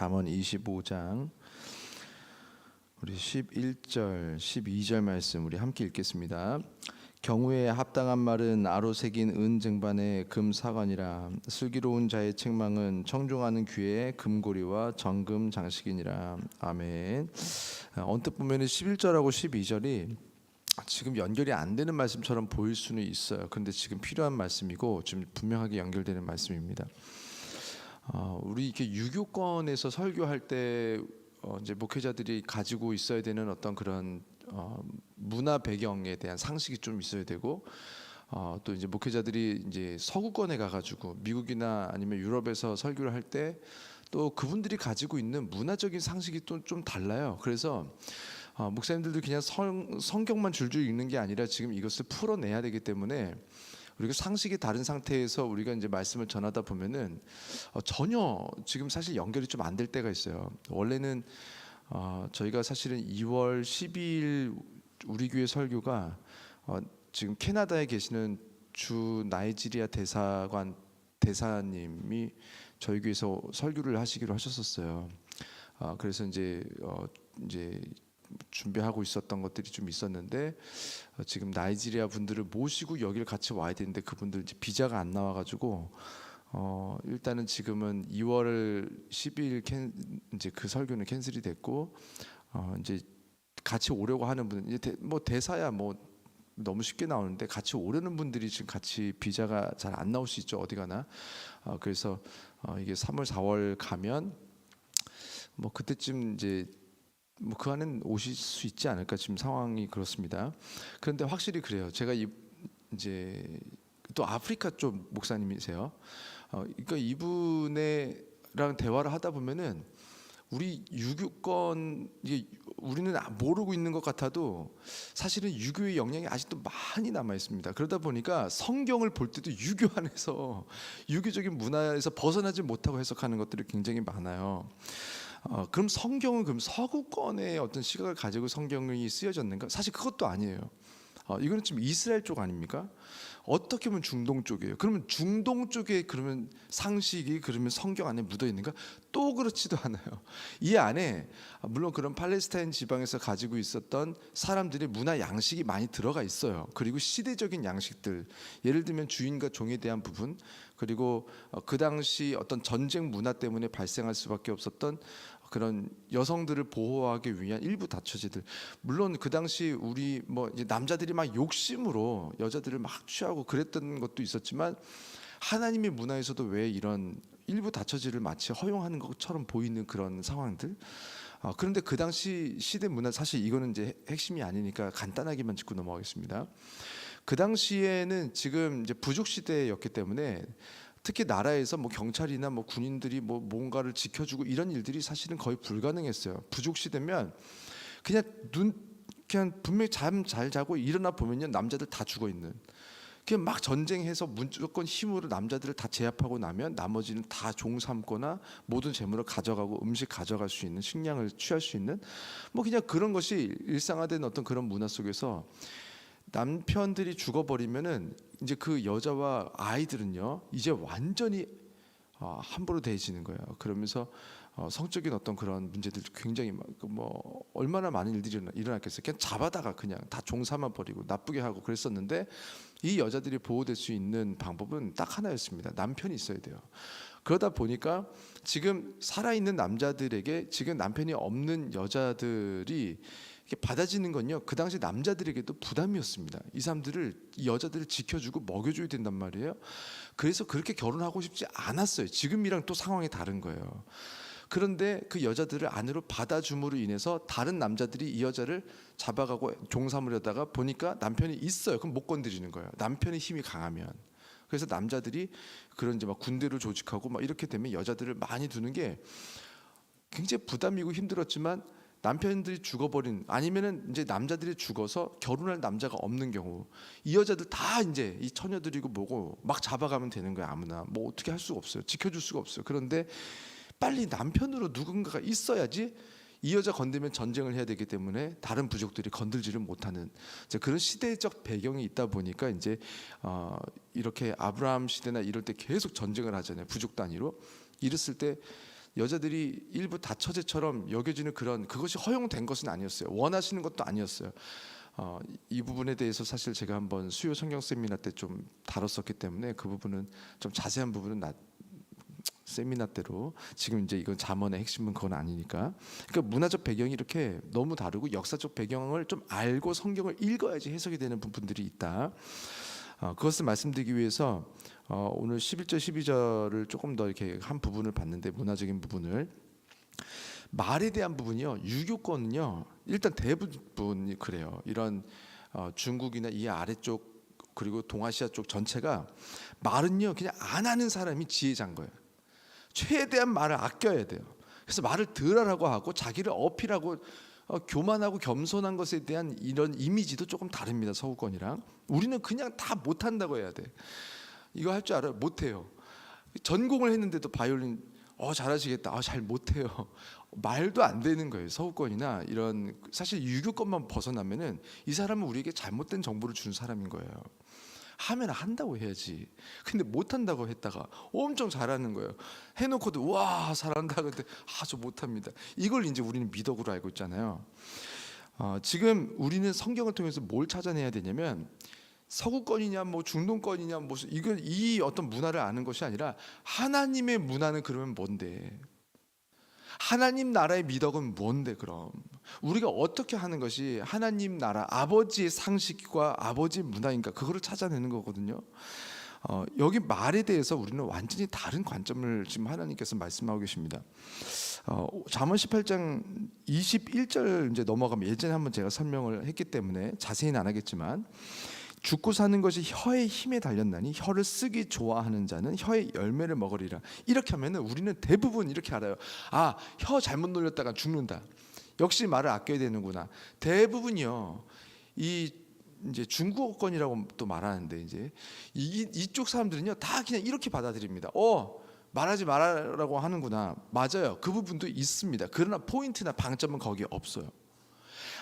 잠언 25장 우리 11절, 12절 말씀 우리 함께 읽겠습니다. 경우에 합당한 말은 아로 새긴 은 쟁반의 금 사관이라. 슬기로운 자의 책망은 청종하는 귀의 금고리와 정금 장식이니라. 아멘. 언뜻 보면 11절하고 12절이 지금 연결이 안 되는 말씀처럼 보일 수는 있어요. 그런데 지금 필요한 말씀이고 지금 분명하게 연결되는 말씀입니다. 우리 이렇게 유교권에서 설교할 때 이제 목회자들이 가지고 있어야 되는 어떤 그런 문화 배경에 대한 상식이 좀 있어야 되고, 또 이제 목회자들이 이제 서구권에 가가지고 미국이나 아니면 유럽에서 설교를 할 때 또 그분들이 가지고 있는 문화적인 상식이 또 좀 달라요. 그래서 목사님들도 그냥 성경만 줄줄 읽는 게 아니라 지금 이것을 풀어내야 되기 때문에 우리가 상식이 다른 상태에서 우리가 이제 말씀을 전하다 보면은 전혀 지금 사실 연결이 좀 안 될 때가 있어요. 원래는 저희가 사실은 2월 12일 우리 교회 설교가 지금 캐나다에 계시는 주 나이지리아 대사님이 저희 교회에서 설교를 하시기로 하셨었어요. 그래서 이제 준비하고 있었던 것들이 좀 있었는데 지금 나이지리아 분들을 모시고 여기를 같이 와야 되는데 그분들 이제 비자가 안 나와가지고 일단은 지금은 2월 12일 이제 그 설교는 캔슬이 됐고 이제 같이 오려고 하는 분은 이제 대사야 뭐 너무 쉽게 나오는데 같이 오려는 분들이 지금 같이 비자가 잘 안 나올 수 있죠. 어디 가나. 그래서 이게 3월 4월 가면 뭐 그때쯤 이제 뭐 그 안엔 오실 수 있지 않을까 지금 상황이 그렇습니다. 그런데 확실히 그래요. 제가 이제 또 아프리카 쪽 목사님이세요. 그러니까 이분이랑 대화를 하다 보면은 우리 유교권 우리는 모르고 있는 것 같아도 사실은 유교의 영향이 아직도 많이 남아 있습니다. 그러다 보니까 성경을 볼 때도 유교 안에서 유교적인 문화에서 벗어나지 못하고 해석하는 것들이 굉장히 많아요. 그럼 성경은 그럼 서구권의 어떤 시각을 가지고 성경이 쓰여졌는가? 사실 그것도 아니에요. 이거는 지금 이스라엘 쪽 아닙니까? 어떻게 보면 중동 쪽이에요. 그러면 중동 쪽에 그러면 상식이 그러면 성경 안에 묻어 있는가? 또 그렇지도 않아요. 이 안에 물론 그런 팔레스타인 지방에서 가지고 있었던 사람들의 문화 양식이 많이 들어가 있어요. 그리고 시대적인 양식들, 예를 들면 주인과 종에 대한 부분, 그리고 그 당시 어떤 전쟁 문화 때문에 발생할 수밖에 없었던 그런 여성들을 보호하기 위한 일부 다처제들, 물론 그 당시 우리 뭐 이제 남자들이 막 욕심으로 여자들을 막 취하고 그랬던 것도 있었지만 하나님의 문화에서도 왜 이런 일부 다처제를 마치 허용하는 것처럼 보이는 그런 상황들. 그런데 그 당시 시대 문화, 사실 이거는 이제 핵심이 아니니까 간단하게만 짚고 넘어가겠습니다. 그 당시에는 지금 이제 부족 시대였기 때문에 특히 나라에서 뭐 경찰이나 뭐 군인들이 뭐 뭔가를 지켜주고 이런 일들이 사실은 거의 불가능했어요. 부족 시대면 그냥 분명히 잠 잘 자고 일어나 보면요 남자들 다 죽어 있는. 그냥 막 전쟁해서 무조건 힘으로 남자들을 다 제압하고 나면 나머지는 다 종 삼거나 모든 재물을 가져가고 음식 가져갈 수 있는, 식량을 취할 수 있는 뭐 그냥 그런 것이 일상화된 어떤 그런 문화 속에서 남편들이 죽어버리면은 이제 그 여자와 아이들은요 이제 완전히 함부로 대해지는 거예요. 그러면서 성적인 어떤 그런 문제들 굉장히 뭐 얼마나 많은 일들이 일어났겠어요. 그냥 잡아다가 그냥 다 종삼아 버리고 나쁘게 하고 그랬었는데 이 여자들이 보호될 수 있는 방법은 딱 하나였습니다. 남편이 있어야 돼요. 그러다 보니까 지금 살아있는 남자들에게 지금 남편이 없는 여자들이 받아지는 건요 그 당시 남자들에게도 부담이었습니다. 이 여자들을 지켜주고 먹여줘야 된단 말이에요. 그래서 그렇게 결혼하고 싶지 않았어요. 지금이랑 또 상황이 다른 거예요. 그런데 그 여자들을 안으로 받아줌으로 인해서 다른 남자들이 이 여자를 잡아가고 종삼으려다가 보니까 남편이 있어요. 그럼 못 건드리는 거예요. 남편의 힘이 강하면. 그래서 남자들이 그런 이제 막 군대를 조직하고 막 이렇게 되면 여자들을 많이 두는 게 굉장히 부담이고 힘들었지만 남편들이 죽어버린, 아니면은 이제 남자들이 죽어서 결혼할 남자가 없는 경우 이 여자들 다 이제 이 처녀들이고 뭐고 막 잡아가면 되는 거야. 아무나 뭐 어떻게 할 수가 없어요. 지켜줄 수가 없어요. 그런데 빨리 남편으로 누군가가 있어야지 이 여자 건들면 전쟁을 해야 되기 때문에 다른 부족들이 건들지를 못하는 그런 시대적 배경이 있다 보니까 이제 이렇게 아브라함 시대나 이럴 때 계속 전쟁을 하잖아요. 부족 단위로. 이랬을 때 여자들이 일부 다처제처럼 여겨지는 그런 그것이 허용된 것은 아니었어요. 원하시는 것도 아니었어요. 이 부분에 대해서 사실 제가 한번 수요 성경 세미나 때 좀 다뤘었기 때문에 그 부분은 좀 자세한 부분은 세미나 때로, 지금 이제 이건 잠언의 핵심은 그건 아니니까. 그러니까 문화적 배경이 이렇게 너무 다르고 역사적 배경을 좀 알고 성경을 읽어야지 해석이 되는 부분들이 있다. 그것을 말씀드리기 위해서 오늘 11절 12절을 조금 더 이렇게 한 부분을 봤는데, 문화적인 부분을, 말에 대한 부분이요, 유교권은요 일단 대부분이 그래요. 이런 중국이나 이 아래쪽 그리고 동아시아 쪽 전체가 말은요 그냥 안 하는 사람이 지혜자인 거예요. 최대한 말을 아껴야 돼요. 그래서 말을 들으라고 하고 자기를 어필하고 교만하고 겸손한 것에 대한 이런 이미지도 조금 다릅니다. 서구권이랑. 우리는 그냥 다 못한다고 해야 돼. 이거 할 줄 알아요? 못해요. 전공을 했는데도 바이올린 잘하시겠다. 잘 못해요. 말도 안 되는 거예요. 서구권이나 이런, 사실 유교권만 벗어나면은 이 사람은 우리에게 잘못된 정보를 주는 사람인 거예요. 하면 한다고 해야지. 근데 못한다고 했다가 엄청 잘하는 거예요. 해놓고도 와 잘한다 근데 저 못합니다. 이걸 이제 우리는 미덕으로 알고 있잖아요. 지금 우리는 성경을 통해서 뭘 찾아내야 되냐면, 서구권이냐 뭐 중동권이냐 무슨 이건 이 어떤 문화를 아는 것이 아니라 하나님의 문화는 그러면 뭔데? 하나님 나라의 미덕은 뭔데? 그럼 우리가 어떻게 하는 것이 하나님 나라 아버지의 상식과 아버지의 문화인가, 그거를 찾아내는 거거든요. 여기 말에 대해서 우리는 완전히 다른 관점을 지금 하나님께서 말씀하고 계십니다. 잠언 18장 21절 이제 넘어가면, 예전에 한번 제가 설명을 했기 때문에 자세히는 안 하겠지만, 죽고 사는 것이 혀의 힘에 달렸나니 혀를 쓰기 좋아하는 자는 혀의 열매를 먹으리라. 이렇게 하면은 우리는 대부분 이렇게 알아요. 혀 잘못 놀렸다가 죽는다. 역시 말을 아껴야 되는구나. 대부분이요. 이제 중국어권이라고 또 말하는데, 이제 이쪽 사람들은요 다 그냥 이렇게 받아들입니다. 말하지 말라고 하는구나. 맞아요. 그 부분도 있습니다. 그러나 포인트나 방점은 거기에 없어요.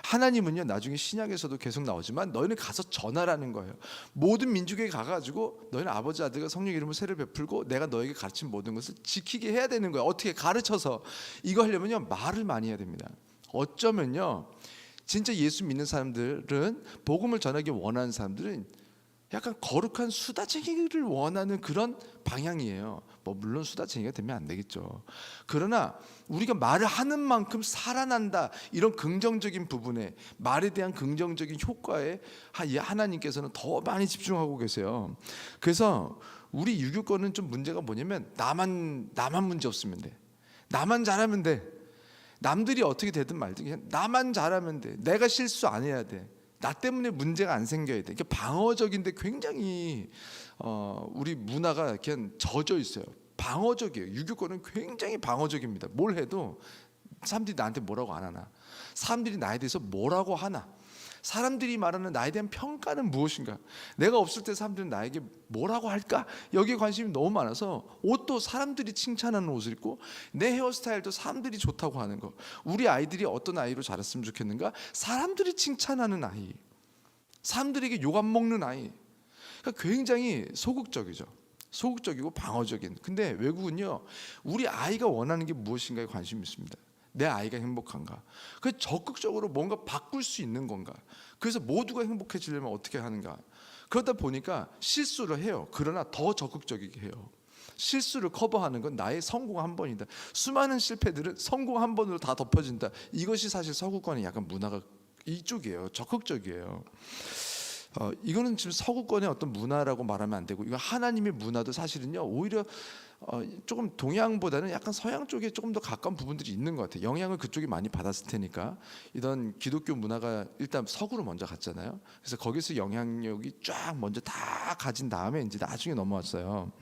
하나님은요 나중에 신약에서도 계속 나오지만 너희는 가서 전하라는 거예요. 모든 민족에 가가지고 너희는 아버지 아들과 성령 이름으로 세를 베풀고 내가 너에게 가르친 모든 것을 지키게 해야 되는 거예요. 어떻게 가르쳐서. 이거 하려면요 말을 많이 해야 됩니다. 어쩌면요 진짜 예수 믿는 사람들은, 복음을 전하기 원하는 사람들은 약간 거룩한 수다쟁이를 원하는 그런 방향이에요. 물론 수다쟁이가 되면 안 되겠죠. 그러나 우리가 말을 하는 만큼 살아난다, 이런 긍정적인 부분에, 말에 대한 긍정적인 효과에 하나님께서는 더 많이 집중하고 계세요. 그래서 우리 유교권은 좀 문제가 뭐냐면, 나만 문제 없으면 돼. 나만 잘하면 돼. 남들이 어떻게 되든 말든 그냥 나만 잘하면 돼. 내가 실수 안 해야 돼. 나 때문에 문제가 안 생겨야 돼. 이게 방어적인데 굉장히 우리 문화가 그냥 젖어 있어요. 방어적이에요. 유교권은 굉장히 방어적입니다. 뭘 해도 사람들이 나한테 뭐라고 안 하나, 사람들이 나에 대해서 뭐라고 하나, 사람들이 말하는 나에 대한 평가는 무엇인가, 내가 없을 때 사람들은 나에게 뭐라고 할까, 여기에 관심이 너무 많아서 옷도 사람들이 칭찬하는 옷을 입고, 내 헤어스타일도 사람들이 좋다고 하는 거, 우리 아이들이 어떤 아이로 자랐으면 좋겠는가, 사람들이 칭찬하는 아이, 사람들에게 욕 안 먹는 아이. 그러니까 굉장히 소극적이죠. 소극적이고 방어적인. 근데 외국은요 우리 아이가 원하는 게 무엇인가에 관심이 있습니다. 내 아이가 행복한가, 그 적극적으로 뭔가 바꿀 수 있는 건가, 그래서 모두가 행복해지려면 어떻게 하는가. 그러다 보니까 실수를 해요. 그러나 더 적극적이게 해요. 실수를 커버하는 건 나의 성공 한 번이다. 수많은 실패들은 성공 한 번으로 다 덮어진다. 이것이 사실 서구권의 약간 문화가 이쪽이에요. 적극적이에요. 이거는 지금 서구권의 어떤 문화라고 말하면 안 되고, 이거 하나님의 문화도 사실은요 오히려 조금 동양보다는 약간 서양 쪽에 조금 더 가까운 부분들이 있는 것 같아요. 영향을 그쪽이 많이 받았을 테니까. 이런 기독교 문화가 일단 서구로 먼저 갔잖아요. 그래서 거기서 영향력이 쫙 먼저 다 가진 다음에 이제 나중에 넘어왔어요.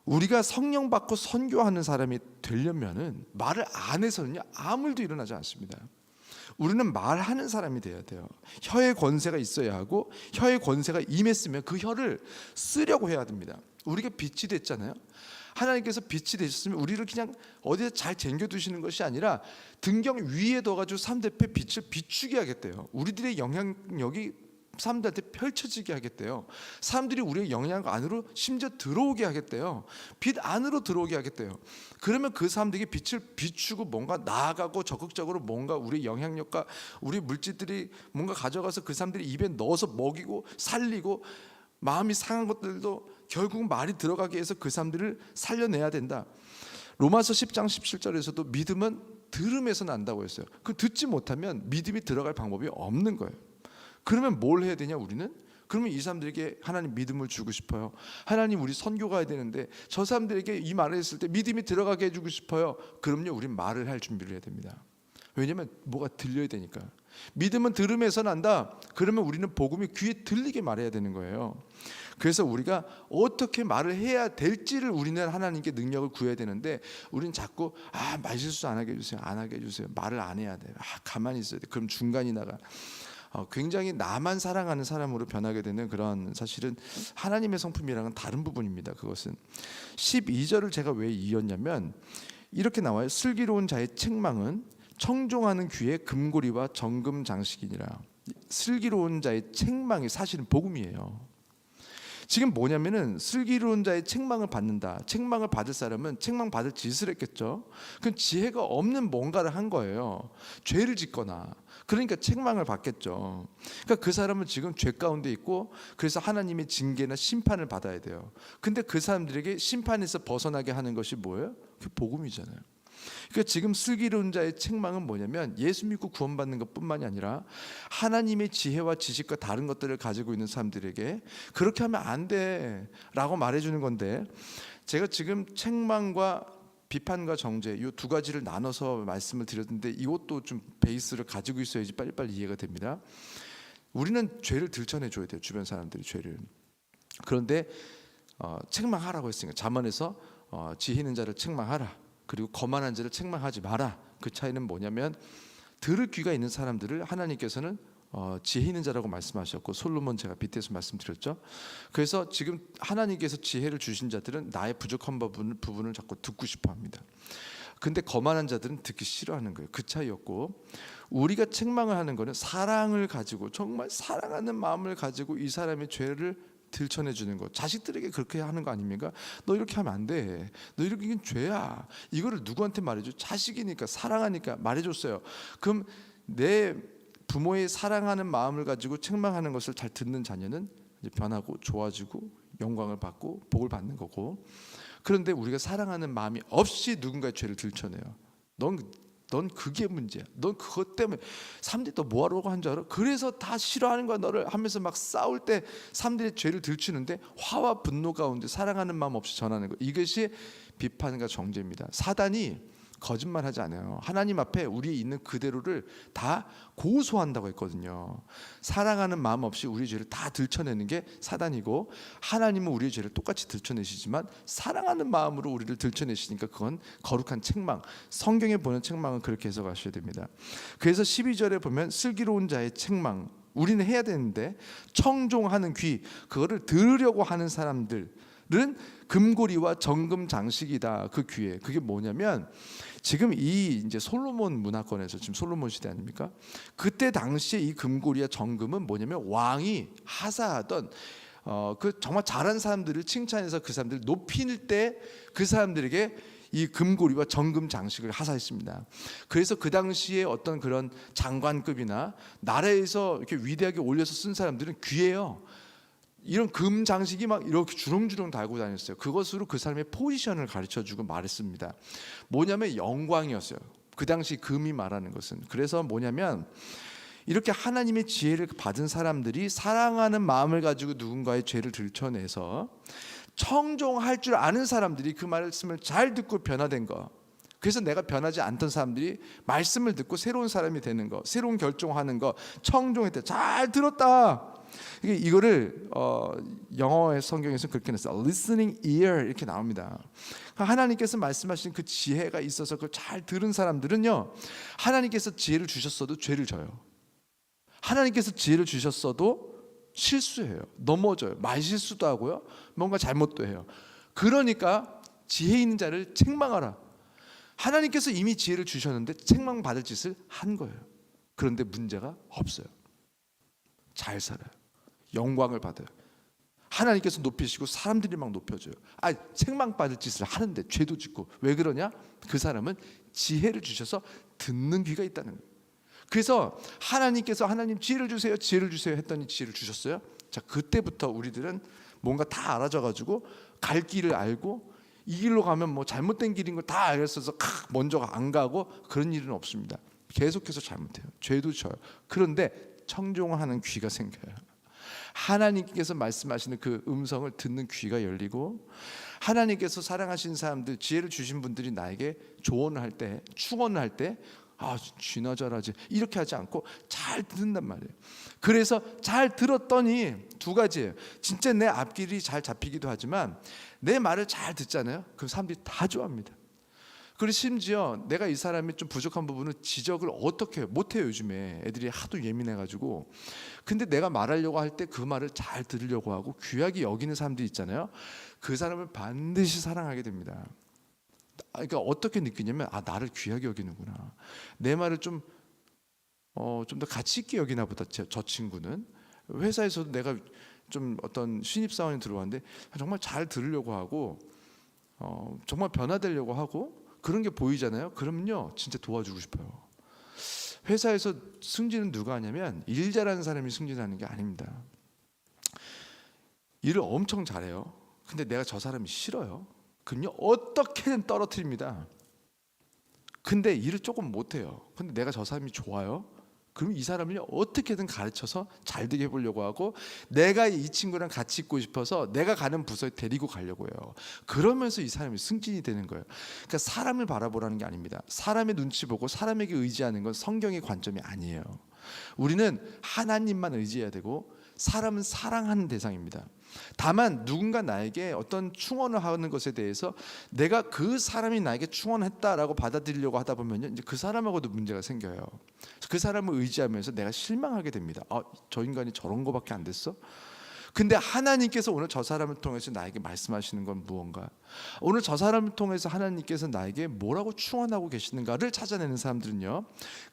우리가 성령 받고 선교하는 사람이 되려면은 말을 안 해서는요 아무 일도 일어나지 않습니다. 우리는 말하는 사람이 돼야 돼요. 혀의 권세가 있어야 하고, 혀의 권세가 임했으면 그 혀를 쓰려고 해야 됩니다. 우리가 빛이 됐잖아요. 하나님께서 빛이 되셨으면 우리를 그냥 어디에 잘 쟁겨두시는 것이 아니라 등경 위에 둬가지고 사람들 앞에 빛을 비추게 하겠대요. 우리들의 영향력이 사람들한테 펼쳐지게 하겠대요. 사람들이 우리의 영향 안으로 심지어 들어오게 하겠대요. 빛 안으로 들어오게 하겠대요. 그러면 그 사람들에게 빛을 비추고 뭔가 나아가고 적극적으로 뭔가 우리 영향력과 우리 물질들이 뭔가 가져가서 그 사람들이 입에 넣어서 먹이고 살리고, 마음이 상한 것들도 결국 말이 들어가게 해서 그 사람들을 살려내야 된다. 로마서 10장 17절에서도 믿음은 들음에서 난다고 했어요. 그 듣지 못하면 믿음이 들어갈 방법이 없는 거예요. 그러면 뭘 해야 되냐 우리는? 그러면 이 사람들에게 하나님 믿음을 주고 싶어요. 하나님 우리 선교 가야 되는데 저 사람들에게 이 말을 했을 때 믿음이 들어가게 해주고 싶어요. 그럼요 우린 말을 할 준비를 해야 됩니다. 왜냐하면 뭐가 들려야 되니까. 믿음은 들음에서 난다. 그러면 우리는 복음이 귀에 들리게 말해야 되는 거예요. 그래서 우리가 어떻게 말을 해야 될지를 우리는 하나님께 능력을 구해야 되는데, 우리는 자꾸 말실수 안 하게 해주세요, 안 하게 해주세요, 말을 안 해야 돼요, 가만히 있어야 돼. 그럼 중간이 나가. 굉장히 나만 사랑하는 사람으로 변하게 되는 그런, 사실은 하나님의 성품이랑은 다른 부분입니다. 그것은 12절을 제가 왜 이었냐면 이렇게 나와요. 슬기로운 자의 책망은 청종하는 귀의 금고리와 정금 장식이니라. 슬기로운 자의 책망이 사실은 복음이에요. 지금 뭐냐면은 슬기로운 자의 책망을 받는다. 책망을 받을 사람은 책망 받을 짓을 했겠죠. 그건 지혜가 없는 뭔가를 한 거예요. 죄를 짓거나. 그러니까 책망을 받겠죠. 그러니까 그 사람은 지금 죄 가운데 있고, 그래서 하나님의 징계나 심판을 받아야 돼요. 근데 그 사람들에게 심판에서 벗어나게 하는 것이 뭐예요? 그게 복음이잖아요. 그러니까 지금 슬기로운 자의 책망은 뭐냐면 예수 믿고 구원받는 것뿐만이 아니라 하나님의 지혜와 지식과 다른 것들을 가지고 있는 사람들에게 그렇게 하면 안 돼 라고 말해주는 건데, 제가 지금 책망과 비판과 정죄 이 두 가지를 나눠서 말씀을 드렸는데, 이것도 좀 베이스를 가지고 있어야지 빨리빨리 이해가 됩니다. 우리는 죄를 들춰내줘야 돼요. 주변 사람들이 죄를. 그런데 책망하라고 했으니까 잠언에서 지혜 있는 자를 책망하라, 그리고 거만한 자를 책망하지 마라. 그 차이는 뭐냐면 들을 귀가 있는 사람들을 하나님께서는 지혜 있는 자라고 말씀하셨고, 솔로몬 제가 빗대서 말씀드렸죠. 그래서 지금 하나님께서 지혜를 주신 자들은 나의 부족한 부분을 자꾸 듣고 싶어합니다. 근데 거만한 자들은 듣기 싫어하는 거예요. 그 차이였고, 우리가 책망을 하는 거는 사랑을 가지고, 정말 사랑하는 마음을 가지고 이 사람의 죄를 들춰내 주는 거. 자식들에게 그렇게 하는 거 아닙니까? 너 이렇게 하면 안 돼. 너 이렇게 하긴 죄야. 이거를 누구한테 말해줘? 자식이니까, 사랑하니까 말해줬어요. 그럼 내 부모의 사랑하는 마음을 가지고 책망하는 것을 잘 듣는 자녀는 이제 변하고 좋아지고 영광을 받고 복을 받는 거고, 그런데 우리가 사랑하는 마음이 없이 누군가의 죄를 들춰내요. 넌 그게 문제야. 넌 그것 때문에 사람들이 또 뭐하려고 한 줄 알아? 그래서 다 싫어하는 거야 너를 하면서 막 싸울 때 사람들이 죄를 들추는데 화와 분노 가운데 사랑하는 마음 없이 전하는 거, 이것이 비판과 정죄입니다. 사단이 거짓말하지 않아요. 하나님 앞에 우리 있는 그대로를 다 고소한다고 했거든요. 사랑하는 마음 없이 우리의 죄를 다 들춰내는 게 사단이고, 하나님은 우리의 죄를 똑같이 들춰내시지만 사랑하는 마음으로 우리를 들춰내시니까 그건 거룩한 책망. 성경에 보는 책망은 그렇게 해석하셔야 됩니다. 그래서 12절에 보면 슬기로운 자의 책망, 우리는 해야 되는데 청종하는 귀, 그거를 들으려고 하는 사람들은 금고리와 정금 장식이다. 그 귀에. 그게 뭐냐면 지금 이 이제 솔로몬 문화권에서, 지금 솔로몬 시대 아닙니까? 그때 당시에 이 금고리와 정금은 뭐냐면 왕이 하사하던 그 정말 잘한 사람들을 칭찬해서 그 사람들을 높일 때 그 사람들에게 이 금고리와 정금 장식을 하사했습니다. 그래서 그 당시에 어떤 그런 장관급이나 나라에서 이렇게 위대하게 올려서 쓴 사람들은 귀해요. 이런 금 장식이 막 이렇게 주렁주렁 달고 다녔어요. 그것으로 그 사람의 포지션을 가르쳐주고 말했습니다. 뭐냐면 영광이었어요. 그 당시 금이 말하는 것은. 그래서 뭐냐면 이렇게 하나님의 지혜를 받은 사람들이 사랑하는 마음을 가지고 누군가의 죄를 들춰내서 청종할 줄 아는 사람들이 그 말씀을 잘 듣고 변화된 거. 그래서 내가 변하지 않던 사람들이 말씀을 듣고 새로운 사람이 되는 거, 새로운 결정하는 거, 청종했다. 잘 들었다. 이거를 영어의 성경에서 그렇게 냈어요. Listening ear 이렇게 나옵니다. 하나님께서 말씀하신 그 지혜가 있어서 그걸 잘 들은 사람들은요, 하나님께서 지혜를 주셨어도 죄를 져요. 하나님께서 지혜를 주셨어도 실수해요. 넘어져요. 말실수도 하고요. 뭔가 잘못도 해요. 그러니까 지혜 있는 자를 책망하라. 하나님께서 이미 지혜를 주셨는데 책망받을 짓을 한 거예요. 그런데 문제가 없어요. 잘 살아요. 영광을 받아요. 하나님께서 높이시고 사람들이 막 높여줘요. 책망받을 짓을 하는데 죄도 짓고. 왜 그러냐? 그 사람은 지혜를 주셔서 듣는 귀가 있다는 거예요. 그래서 하나님께서 하나님 지혜를 주세요, 지혜를 주세요 했더니 지혜를 주셨어요. 자, 그때부터 우리들은 뭔가 다 알아져 가지고 갈 길을 알고, 이 길로 가면 뭐 잘못된 길인 걸 다 알았어서 먼저 안 가고 그런 일은 없습니다. 계속해서 잘못해요. 죄도 져요. 그런데 청종하는 귀가 생겨요. 하나님께서 말씀하시는 그 음성을 듣는 귀가 열리고, 하나님께서 사랑하신 사람들, 지혜를 주신 분들이 나에게 조언을 할 때, 충언을 할 때 쥐나 잘하지 이렇게 하지 않고 잘 듣는단 말이에요. 그래서 잘 들었더니 두 가지예요. 진짜 내 앞길이 잘 잡히기도 하지만 내 말을 잘 듣잖아요. 그럼 사람들이 다 좋아합니다. 그리고 심지어 내가 이 사람이 좀 부족한 부분은 지적을 어떻게 해요? 못해요. 요즘에 애들이 하도 예민해가지고. 근데 내가 말하려고 할 때 그 말을 잘 들으려고 하고 귀하게 여기는 사람들이 있잖아요. 그 사람을 반드시 사랑하게 됩니다. 그러니까 어떻게 느끼냐면 나를 귀하게 여기는구나. 내 말을 좀 더 가치 있게 여기나 보다. 저 친구는 회사에서도 내가 좀 어떤 신입사원이 들어왔는데 정말 잘 들으려고 하고 정말 변화되려고 하고 그런 게 보이잖아요. 그러면요 진짜 도와주고 싶어요. 회사에서 승진은 누가 하냐면 일 잘하는 사람이 승진하는 게 아닙니다. 일을 엄청 잘해요. 근데 내가 저 사람이 싫어요. 그럼요 어떻게든 떨어뜨립니다. 근데 일을 조금 못해요. 근데 내가 저 사람이 좋아요. 그럼 이 사람을 어떻게든 가르쳐서 잘 되게 해보려고 하고, 내가 이 친구랑 같이 있고 싶어서 내가 가는 부서에 데리고 가려고 해요. 그러면서 이 사람이 승진이 되는 거예요. 그러니까 사람을 바라보라는 게 아닙니다. 사람의 눈치 보고 사람에게 의지하는 건 성경의 관점이 아니에요. 우리는 하나님만 의지해야 되고 사람은 사랑하는 대상입니다. 다만 누군가 나에게 어떤 충언을 하는 것에 대해서 내가 그 사람이 나에게 충언했다라고 받아들이려고 하다 보면 이제 그 사람하고도 문제가 생겨요. 그 사람을 의지하면서 내가 실망하게 됩니다. 저 인간이 저런 거밖에 안 됐어? 근데 하나님께서 오늘 저 사람을 통해서 나에게 말씀하시는 건 무언가? 오늘 저 사람을 통해서 하나님께서 나에게 뭐라고 충언하고 계시는가를 찾아내는 사람들은요,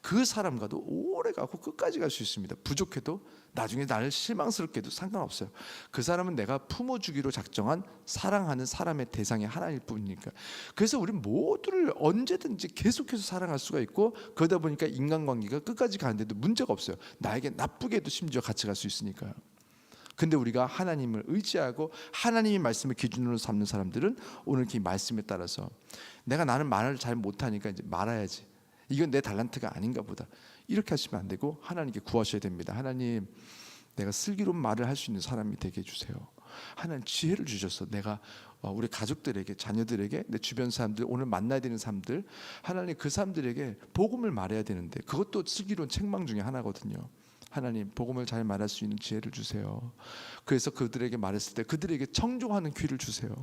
그 사람과도 오래 가고 끝까지 갈 수 있습니다. 부족해도 나중에 나를 실망스럽게도 상관없어요. 그 사람은 내가 품어주기로 작정한 사랑하는 사람의 대상이 하나일 뿐이니까. 그래서 우리 모두를 언제든지 계속해서 사랑할 수가 있고, 그러다 보니까 인간관계가 끝까지 가는데도 문제가 없어요. 나에게 나쁘게도 심지어 같이 갈 수 있으니까요. 근데 우리가 하나님을 의지하고 하나님의 말씀을 기준으로 삼는 사람들은 오늘 이 말씀에 따라서 나는 말을 잘 못하니까 이제 말아야지, 이건 내 달란트가 아닌가 보다, 이렇게 하시면 안 되고 하나님께 구하셔야 됩니다. 하나님, 내가 슬기로운 말을 할 수 있는 사람이 되게 해주세요. 하나님 지혜를 주셔서 내가 우리 가족들에게, 자녀들에게, 내 주변 사람들, 오늘 만나야 되는 사람들, 하나님 그 사람들에게 복음을 말해야 되는데 그것도 슬기로운 책망 중에 하나거든요. 하나님, 복음을 잘 말할 수 있는 지혜를 주세요. 그래서 그들에게 말했을 때 그들에게 청종하는 귀를 주세요.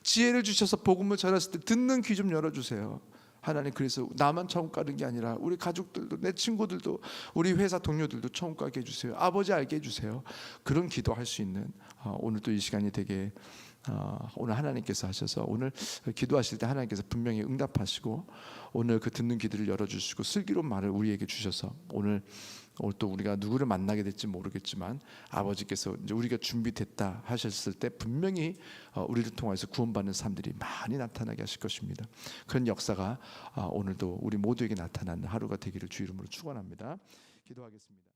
지혜를 주셔서 복음을 전했을 때 듣는 귀 좀 열어주세요. 하나님, 그래서 나만 처음 가는 게 아니라 우리 가족들도, 내 친구들도, 우리 회사 동료들도 처음 가게 해주세요. 아버지 알게 해주세요. 그런 기도할 수 있는 오늘도 이 시간이 되게, 오늘 하나님께서 하셔서 오늘 기도하실 때 하나님께서 분명히 응답하시고 오늘 그 듣는 귀들을 열어주시고 슬기로운 말을 우리에게 주셔서 오늘 또 우리가 누구를 만나게 될지 모르겠지만 아버지께서 이제 우리가 준비됐다 하셨을 때 분명히 우리를 통해서 구원받는 사람들이 많이 나타나게 하실 것입니다. 그런 역사가 오늘도 우리 모두에게 나타나는 하루가 되기를 주 이름으로 축원합니다. 기도하겠습니다.